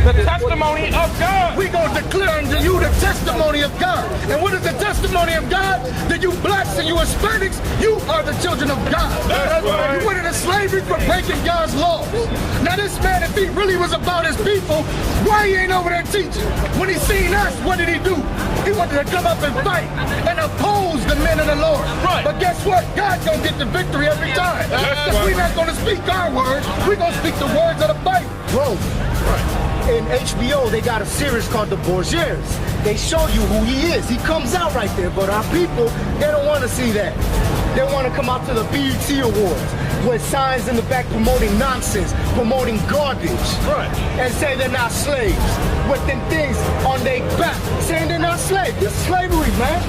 The testimony of God. We gonna declare unto you the testimony of God. And what is the testimony of God? That you blacks and you Hispanics, you are the children of God. That's right. You went into slavery for breaking God's laws. Now this man, if he really was about his people, why he ain't over there teaching? When he seen us, what did he do? He wanted to come up and fight and oppose the men of the Lord. Right. But guess what? God gonna get the victory every time. Because we're not gonna speak our words, we're gonna speak the words of the Bible. Bro, in HBO, they got a series called The Borgiers. They show you who he is. He comes out right there, but our people, they don't want to see that. They want to come out to the BET Awards with signs in the back promoting nonsense, promoting garbage, and say they're not slaves, with them things on their back, saying they're not slaves. This is slavery, man.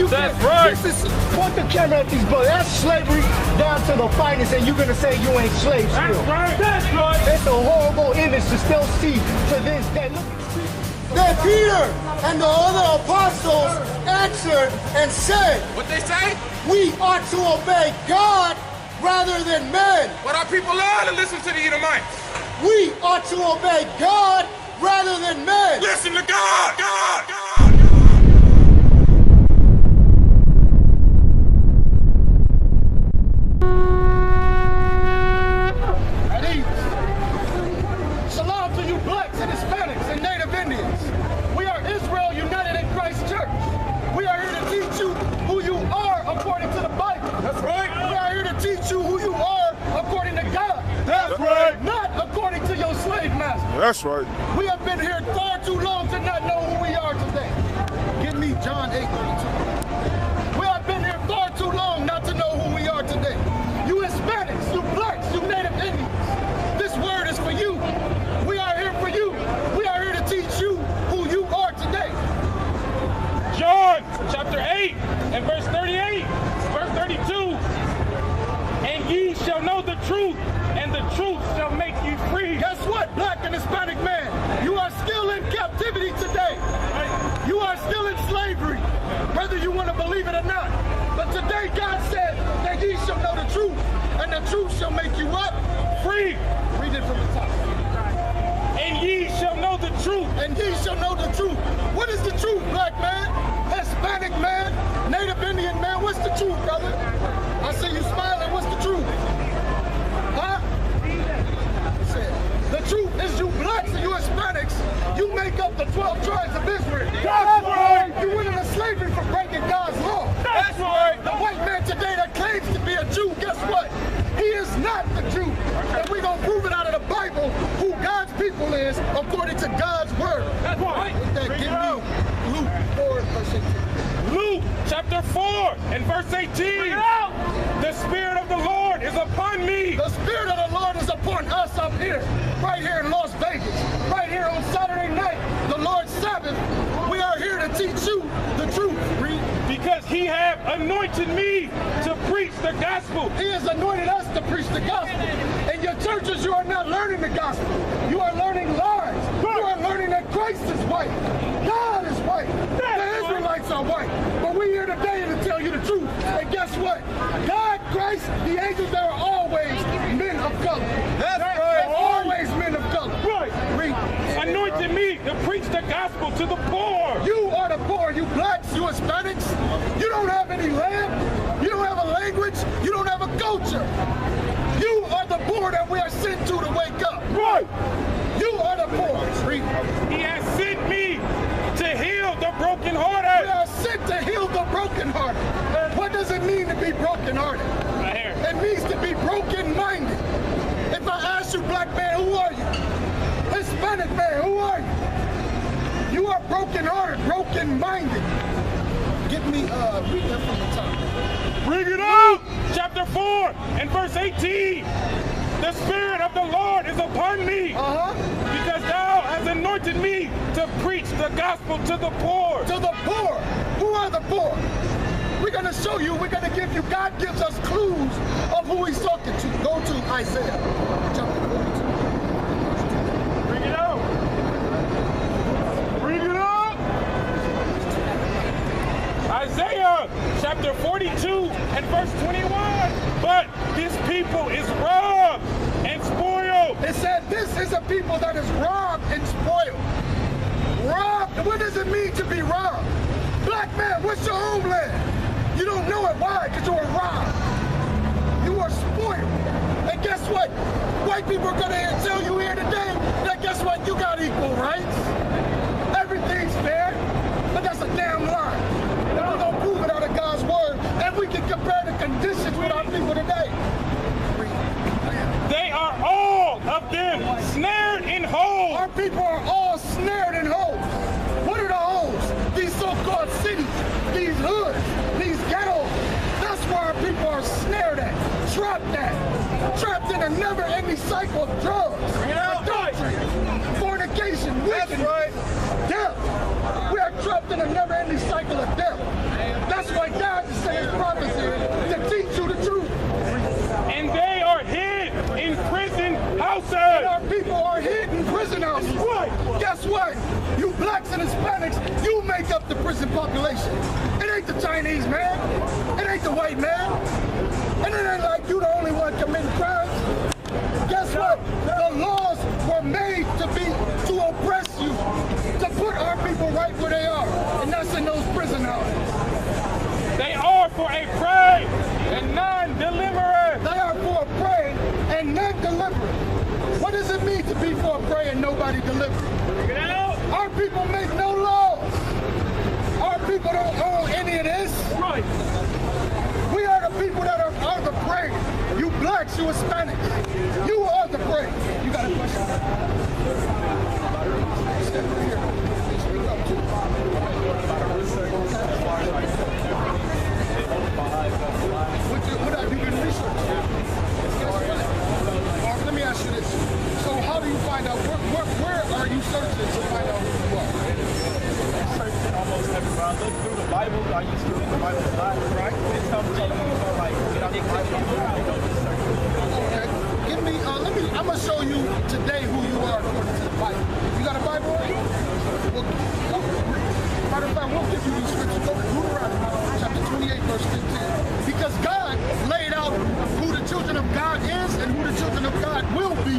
That's right. This is, point the camera at these brothers. That's slavery down to the finest, and you're going to say you ain't slaves still. That's right. That's right. It's a horrible image to still see to this day. Look. Then Peter and the other apostles answered and said, What they say? we ought to obey God rather than men. But our people love to listen to the Edomites. We ought to obey God rather than men. Listen to God. God. God. Shalom to you blacks and Hispanics and Native Indians. We are Israel United in Christ Church. We are here to teach you who you are according to the Bible. That's right. We are here to teach you who you are according to God. That's right. Not according to your slave master. That's right. We have been here far too long to not know who we are today. Give me John 8:32. We have been here far too long not to know who we are today. You Hispanics, you blacks, you Native Indians. This word is for you. We are here for you. We are here to teach you who you are today. John chapter 8 and verse 38, verse 32. And ye shall know the truth, and the truth shall make you free. Guess what, black and Hispanic man? You are still in captivity today. You are still in slavery, whether you want to believe it or not. But today God said that ye shall know the truth, and the truth shall make you what? Free. Read it from the top. And ye shall know the truth. And ye shall know the truth. What is the truth, black man? Hispanic man? Native Indian man? What's the truth, brother? I see you smiling. What's the truth? Huh? The truth is you blacks and you Hispanics, you make up the 12 tribes of Israel. That's right. You went into slavery for breaking God's law. That's right. The white man today that claims to be a Jew, guess what? He is not the Jew. And we're going to prove it out of the Bible who God's people is according to God's word. That's right. With that, give me Luke 4, verse 18. Luke chapter 4 and verse 18. The Spirit of the Lord is upon me. The Spirit of the Lord is upon us up here, right here in Las Vegas, right here on Saturday night, the Lord's Sabbath. We are here to teach you the truth. Read. Because he have anointed me to preach the gospel. He has anointed us to preach the gospel. In your churches, you are not learning the gospel. You are learning lies. You are learning that Christ is white. God is white. The Israelites are white. But we're here today to tell you the truth. And guess what? God, Christ, the angels, they are always men of color. That's right. They're always men of color. Right. Read. Anointed me to preach the gospel to the poor. You are the poor, you blacks, you Hispanics. You don't have any land. You don't have a language. You don't have a culture. You are the poor that we are sent to wake up. Right. You are the poor. Read. He has sent me to heal the brokenhearted. We are sent to heal the brokenhearted. What does it mean to be brokenhearted? Right here. It means to be broken-minded. If I ask you, black man, who are you? Hispanic man, who are you? You are broken-hearted, broken-minded. Give me, read that from the top. Bring it up! Chapter 4 and verse 18. The Spirit of the Lord is upon me. Because thou hast anointed me to preach the gospel to the poor. To the poor. Who are the poor? We're going to show you, we're going to give you, God gives us clues of who he's talking to. Go to Isaiah chapter 42. Bring it up. Bring it up. Isaiah chapter 42 and verse 21. But this people is robbed and spoiled. It said this is a people that is robbed and spoiled. And what does it mean to be robbed? Black man, what's your homeland? You don't know it. Why? Because you were robbed. You were spoiled. And guess what? White people are going to tell you here today that guess what? You got equal rights. Everything's fair. But that's a damn lie. And we're going to prove it out of God's word. And we can compare the conditions with our people today. They are all of them snared in holes. Our people are all snared in holes. What are the holes? These so-called cities, these hoods, these ghettos. That's where our people are snared at, trapped in a never-ending cycle of drugs, adultery, fornication, wickedness, death. We are trapped in a never-ending cycle of death. That's why God is saying his prophecy to teach you the truth. And they are hid in prison houses. And our people are hid in prison houses. Guess what? You blacks and Hispanics, you make up the prison population. It ain't the Chinese man. It ain't the white man. And it ain't like you the only one committing crimes. Guess what? The laws were made to oppress you, to put our people right where they are. And that's in those prison houses. They are for a prey and none delivereth. They are for a prey and none delivereth. What does it mean to be for a prey and nobody delivereth? Our people make no laws. Our people don't own any of this. Right. We are the people that are the prey. You blacks, you Hispanics, you are the prey. You got a question? Step right here. Speak up too. What have you been researching? Let me ask you this. So how do you find out, where are you searching to find out who you are? I'm searching almost everywhere. I look through the Bible. I used to read the Bible a lot. Right? And some tell me, like, get out the Bible. Okay. Give me, I'm going to show you today who you are according to the Bible. You got a Bible on you? Matter of fact, we'll give you these scriptures. Go to Deuteronomy chapter 28, verse 15. Because God laid out who the children of God is and who the children of God will be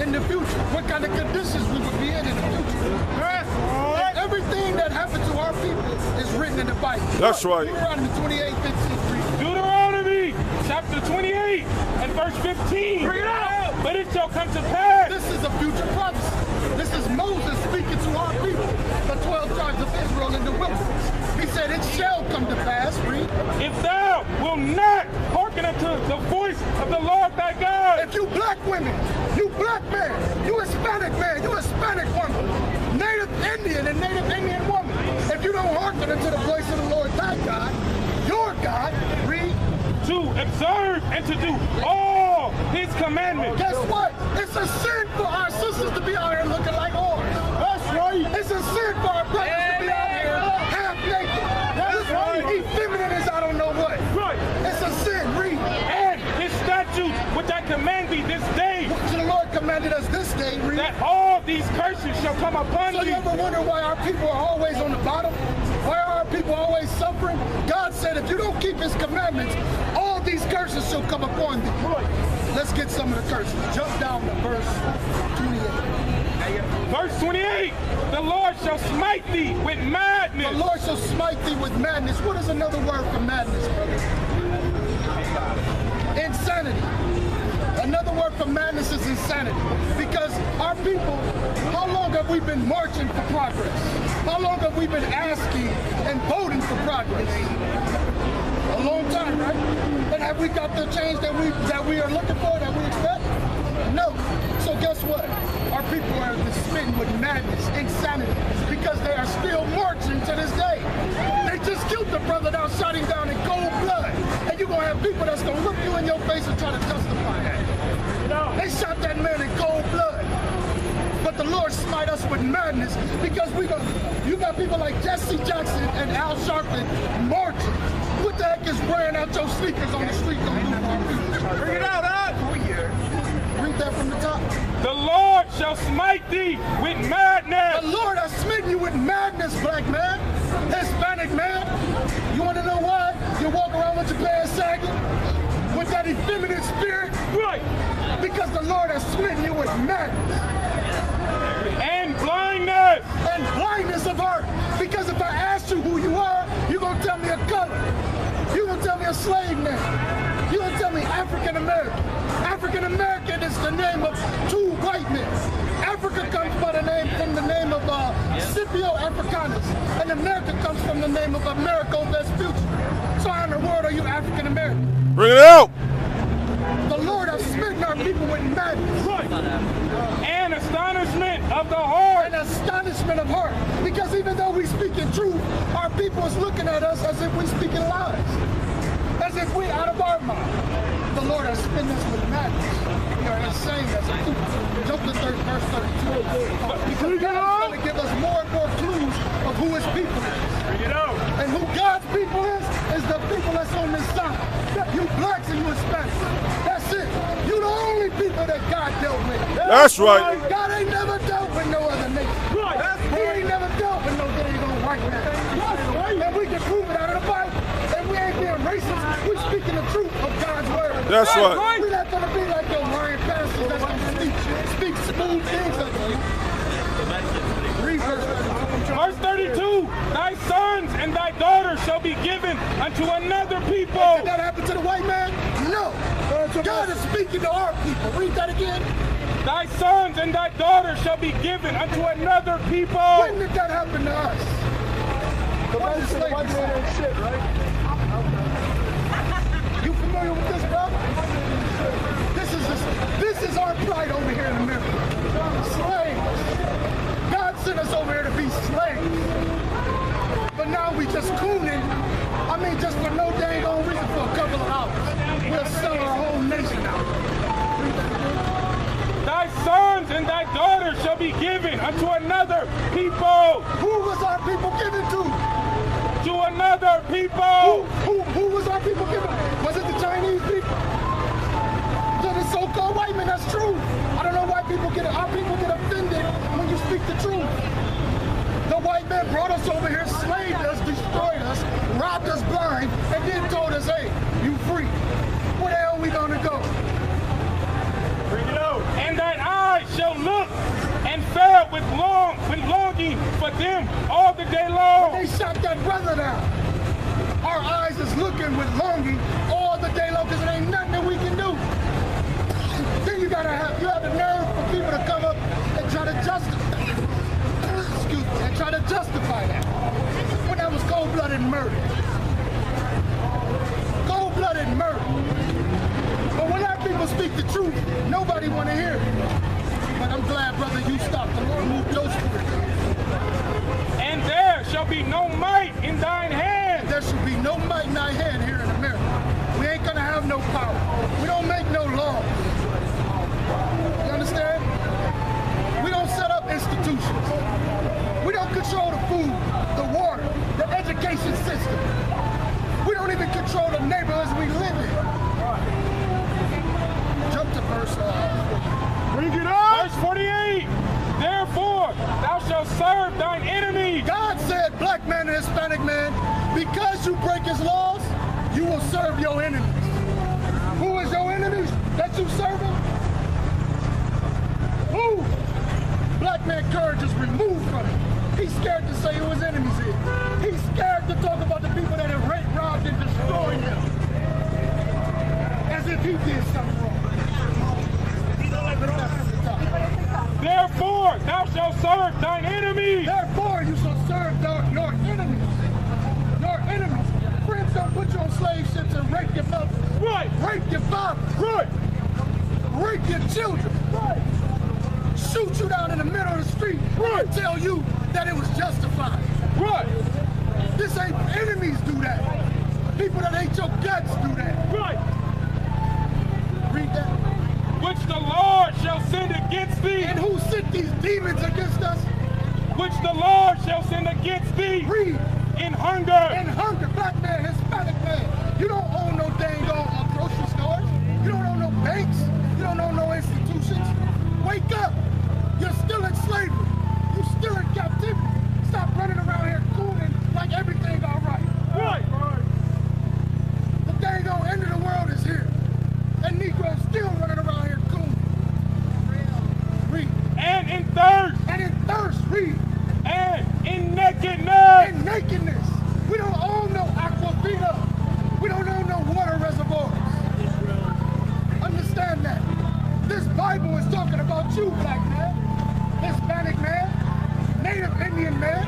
in the future. What kind of conditions we would be in the future. And everything that happened to our people is written in the Bible. That's right. Deuteronomy 28, 15. Deuteronomy chapter 28 and verse 15. Bring it out. But it shall come to pass. This is a future prophecy. This is Moses speaking to our people, the 12 tribes of Israel in the wilderness. He said, it shall come to pass, read. If thou wilt not hearken unto the voice of the Lord thy God. If you black women, you black man, you Hispanic man, you Hispanic woman, Native Indian and Native Indian woman, if you don't hearken unto the voice of the Lord thy God, your God, read. To observe and to do all his commandments. Guess what? It's a sin for our sisters to be out here looking like whores. That's right. It's a sin for our brothers to be out here half naked. That's right. Effeminate as I don't know what. Right. It's a sin. Read. And his statutes which I command thee this day. So the Lord commanded us this day, read. That all these curses shall come upon So thee. you ever wonder why our people are always on the bottom? Why are our people always suffering? God said if you don't keep his commandments, all these curses shall come upon thee. Let's get some of the curses. Jump down to verse 28. Verse 28. The Lord shall smite thee with madness. The Lord shall smite thee with madness. What is another word for madness, brother? Insanity. Another word for madness is insanity. Because our people, how long have we been marching for progress? How long have we been asking and voting for progress? A long time, right? And have we got the change that we are looking for, that we expect? No. So guess what? Our people are smitten with madness, insanity, because they are still marching to this day. They just killed the brother down, shot him down in cold blood. And you're going to have people that's going to look you in your face and try to justify that. They shot that man in cold blood. But the Lord smite us with madness because you got people like Jesse Jackson and Al Sharpton marching. What the heck is wearing out your sneakers on the street gonna do for our people? Bring it out, huh? Read that from the top. The Lord shall smite thee with madness. The Lord has smitten you with madness, black man, Hispanic man. You want to know why? You walk around with your pants sagging, with that effeminate spirit? Right. Because the Lord has smitten you with madness. And blind blindness. And blindness of heart. Because if I ask you who you are, you're going to tell me a color. You're going to tell me a slave name. You're going to tell me African American. African American is the name of two white men. Africa comes from the name of Scipio Africanus. And America comes from the name of Americo Vespucci. So how in the world are you African American? Bring it out. The Lord has smitten our people with madness. And astonishment of the heart. An astonishment of heart. Because even though we speak in truth, our people is looking at us as if we speak in lies. As if we out of our mind. The Lord has smitten us with madness. We are insane as a people. Jump to verse 32. Because God is going to give us more and more clues of who his people is. And who God's people is the people that's on this side. You blacks and you Hispanics. That's it. You the only people that God dealt with. That's right. God ain't never dealt with no other nation. He ain't never dealt with no dang on white man. And we can prove it out of the Bible. And we ain't being racist. We're speaking the truth of God's word. That's right. We're not gonna be like your lying pastors that's gonna speak smooth things like you. Read Verse 32, thy sons and thy daughters shall be given unto another people. Did that happen to the white man? No. God is speaking to our people. Read that again. Thy sons and thy daughters shall be given unto another people. When did that happen to us? The white man ain't shit, right? You familiar with this, bro? This is our plight over here in America. Slaves. God sent us over here to be slaves. But now we just cooning. I mean, just for no dang on reason for a couple of hours. We'll sell our whole nation out. Thy sons and thy daughters shall be given unto another people. Who was our people given to? To another people. Who was our people given? Was it the Chinese people? To the so-called white men? That's true. I don't know why our people get offended when you speak the truth. The white man brought us over here, slaved us, destroyed us, robbed us blind, and then told us, hey, you free. Where the hell are we gonna go? Bring it out. And thine eyes shall look and fail with longing for them all the day long. They shot that brother down. Our eyes is looking with longing all the day long because there ain't nothing that we can do. Then you have the nerve for people to come up and try to justify that. When that was cold-blooded murder. Cold-blooded murder. But when our people speak the truth, nobody want to hear it. But I'm glad, brother, you stopped. The Lord moved your spirit. And there shall be no might in thine hand. There should be no might in thy hand here in America. We ain't gonna have no power. We don't make no laws. You understand? We don't set up institutions. We don't control the food, the water, the education system. We don't even control the neighborhoods we live in. Jump to verse Bring it up. Verse 48. Therefore, thou shalt serve thine enemy. God said, black man and Hispanic man, because you break his laws, you will serve your enemies. Who is your enemies that you serving? Who? Black man courage is removed from him. He's scared to say who his enemies is. He's scared to talk about the people that have raped, robbed, and destroyed him. As if he did something wrong. Therefore, thou shalt serve thine enemies. Therefore, you shall serve your enemies. Your enemies. Friends don't put you on slave ships and rape your mother. Right. Rape your father. Right. Rape your children. Right. Shoot you down in the middle of the street. Right. And tell you that it was justified. Right. This ain't enemies do that. People that hate your guts do that. Right. Read that. Which the Lord shall send against thee. And who sent these demons against us? Which the Lord shall send against thee. Read. In hunger. In hunger. Black man, Hispanic man. You don't own no dang on grocery stores. You don't own no banks. You don't own no institutions. Wake up. You're still in slavery. You're still in captivity. Stop running around here cooling like everything all right. Right. The dang on end of the world is here. And Negroes still running around here cooling. Read. And in thirst. And in thirst. Read. And in nakedness. In nakedness. We don't own no aquafina. We don't own no water reservoirs. Understand that. This Bible is talking about you, black man, Hispanic man, Native Indian man.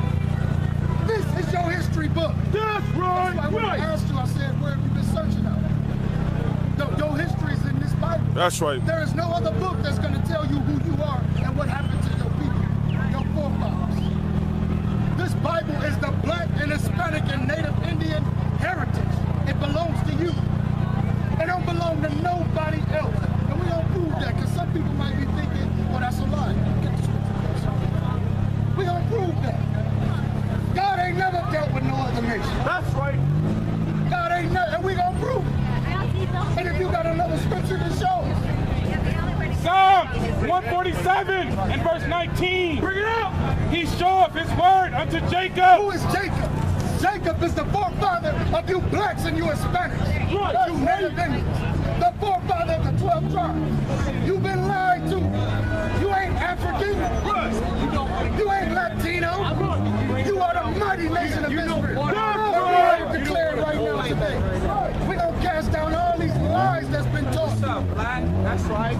This is your history book. That's right. That's why when I asked you, I said, where have you been searching out? Your history is in this Bible. That's right. There is no other book that's going to tell you who you are and what happened to your people, your forefathers. This Bible is the black and Hispanic and Native Indian heritage. It belongs to you. It don't belong to nobody else. And we don't prove that because some people might be thinking, well, that's a lie. Get the scripture. We don't prove that. God ain't never dealt with no other nation. That's right. God ain't never, and we gonna prove it. And if you got another scripture to show us. Psalm 147 and verse 19. Bring it up. He showeth his word unto Jacob. Who is Jacob? Jacob is the forefather of you blacks and you Hispanics. Right. You Native Indians. The forefather of the 12 tribes. You've been lied to. You ain't African. Right. You ain't Latino. You are the mighty nation of Israel. Right. We declare right now today. We're going to cast down all these lies that's been taught. That's right.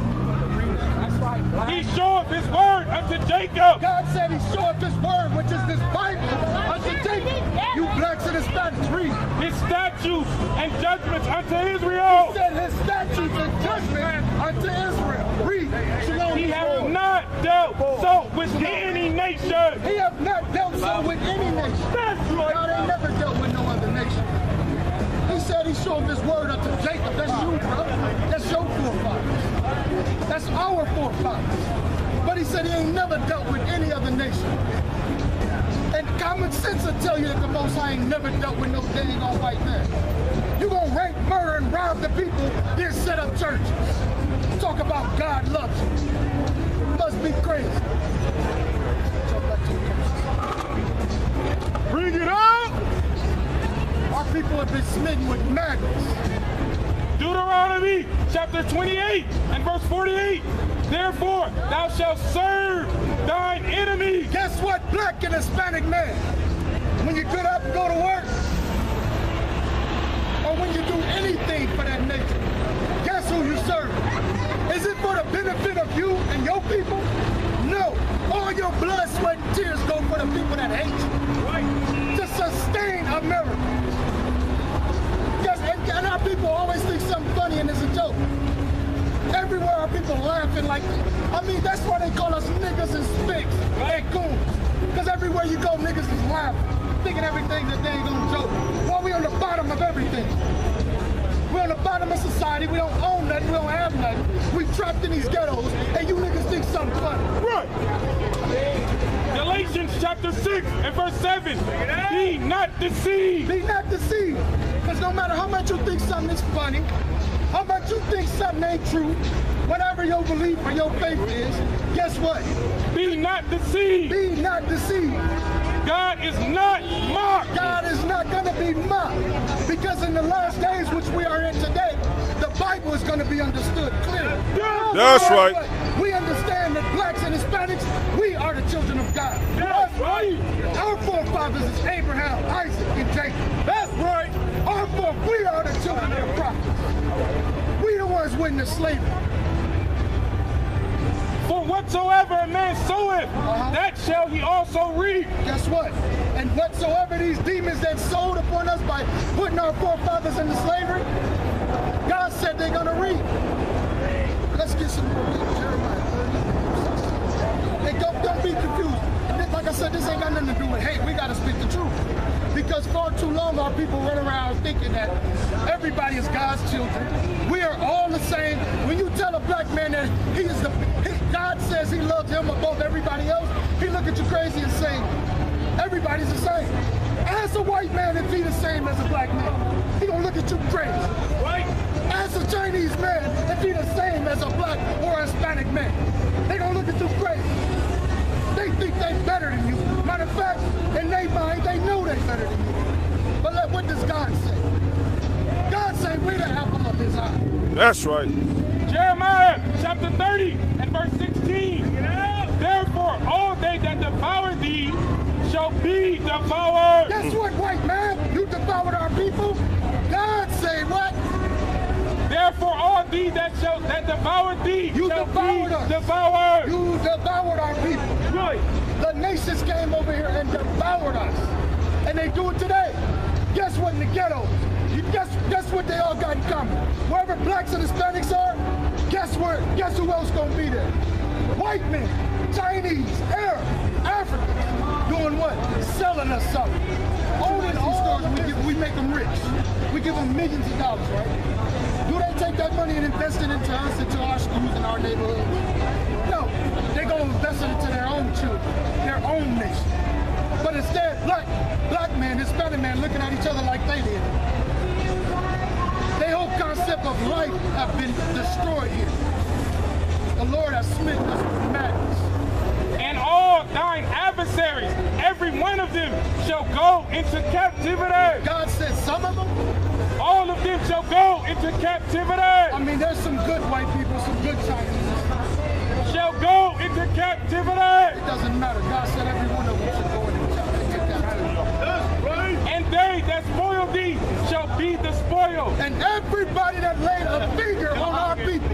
That's right. He showeth his word unto Jacob. God said he showeth his word, which is this Bible, unto Jacob. You blacks and Hispanics, read. His statutes and judgments unto Israel. He said his statutes and judgment unto Israel. Read. Shalom. He hath not dealt so with any nation. He have not dealt so with any nation. That's right. God ain't never dealt with no other nation. He said he showed his word unto Jacob. That's you, bro. That's your forefathers. That's our forefathers. But he said he ain't never dealt with any other nation. And common sense will tell you that the Most High ain't never dealt with no dang on white man. You gonna rape, murder, and rob the people, then set up churches. Talk about God loves you. Must be crazy. Bring it out. Our people have been smitten with madness. Deuteronomy chapter 28 and verse 48. Therefore, thou shalt serve thine enemy. Guess what, black and Hispanic man? When you get up and go to work, or when you do anything for that nation, guess who you serve? Is it for the benefit of you and your people? No. All your blood, sweat, and tears go for the people that hate you. Right. To sustain America. Yes, and our people always think something funny and it's a joke. Everywhere our people laughing like, I mean, that's why they call us niggas and spics and goons. Because everywhere you go, niggas is laughing, thinking everything that they ain't gonna joke. Well, we on the bottom of everything. We're on the bottom of society. We don't own nothing. We don't have nothing. We trapped in these ghettos, and you niggas think something funny. Right. Galatians chapter 6 and verse 7. Be not deceived. Be not deceived. Because no matter how much you think something is funny, how much you think something ain't true, whatever your belief or your faith is, guess what? Be not deceived. Be not deceived. God is not mocked. God is not going to be mocked. Because in the last days, which we are in today, the Bible is going to be understood clearly. That's right. We understand that blacks and Hispanics, we are the children of God. That's right. Our forefathers is Abraham, Isaac, and Jacob. That's right. We are the children of the prophets. We the ones witness slavery. For whatsoever a man soweth, that shall he also reap. Guess what? And whatsoever these demons that sold upon us by putting our forefathers into slavery, God said they're gonna reap. Let's get some Jeremiah 30. And don't be confused. Like I said, this ain't got nothing to do with hate. We gotta speak the truth. Because far too long our people run around thinking that everybody is God's children. We are all the same. When you tell a black man that God says he loves him above everybody else, he look at you crazy and say, everybody's the same. Ask a white man if he's the same as a black man. He gonna look at you crazy. Right? Ask a Chinese man if he's the same as a black or a Hispanic man. They gonna look at you crazy. They think they better than you. Matter of fact, in their mind, they know they better than you. But what does God say? God say we're the apple of his eye. That's right. Jeremiah chapter 30 and verse 16. Therefore, all they that devour devoured. Guess what, white man? You devoured our people. God say what? Therefore, all these that devoured thee You shall devoured be us. devoured. You devoured our people. Right. The nations came over here and devoured us. And they do it today. Guess what in the ghettos? Guess what they all got in common? Wherever blacks and Hispanics are, guess who else gonna be there? White men, Chinese, Arab, Africans. Doing what? Selling us something. Owning these stores, we make them rich. We give them millions of dollars, right? Do they take that money and invest it into us, into our schools, in our neighborhoods? No, they gonna invest it into their own children, their own nation. But instead, black man, Hispanic man looking at each other like they did. Their whole concept of life have been destroyed here. The Lord has smitten us with madness. And all thine adversaries, every one of them shall go into captivity. God said some of them. All of them shall go into captivity. I mean, there's some good white people, some good Chinese. Shall go into captivity. It doesn't matter. God said every one of them should go into captivity. And they that spoil thee shall be the spoil. And everybody that laid a finger on our people,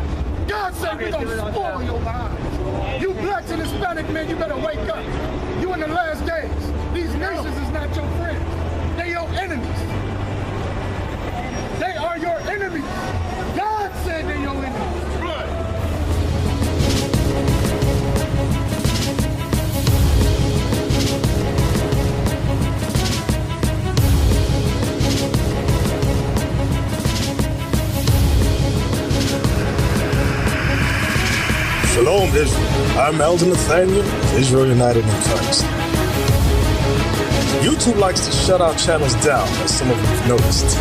God said we're going to spoil your behind. You blacks and Hispanic men, you better wake up. You in the last days. These nations is not your friends. They your enemies. They are your enemies. God said they're your enemies. Shalom, Israel. I'm Elder Nathaniel, Israel United in Christ. YouTube likes to shut our channels down, as some of you have noticed,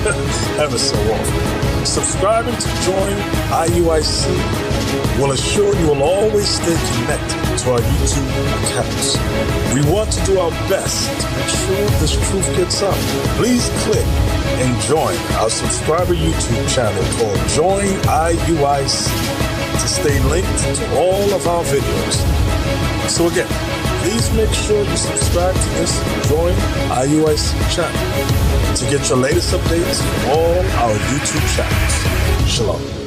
ever so often. Subscribing to join IUIC will assure you will always stay connected to our YouTube accounts. We want to do our best to make sure this truth gets out. Please click and join our subscriber YouTube channel called Join IUIC to stay linked to all of our videos. So again, please make sure you subscribe to this Join IUIC channel to get your latest updates from all our YouTube channels. Shalom.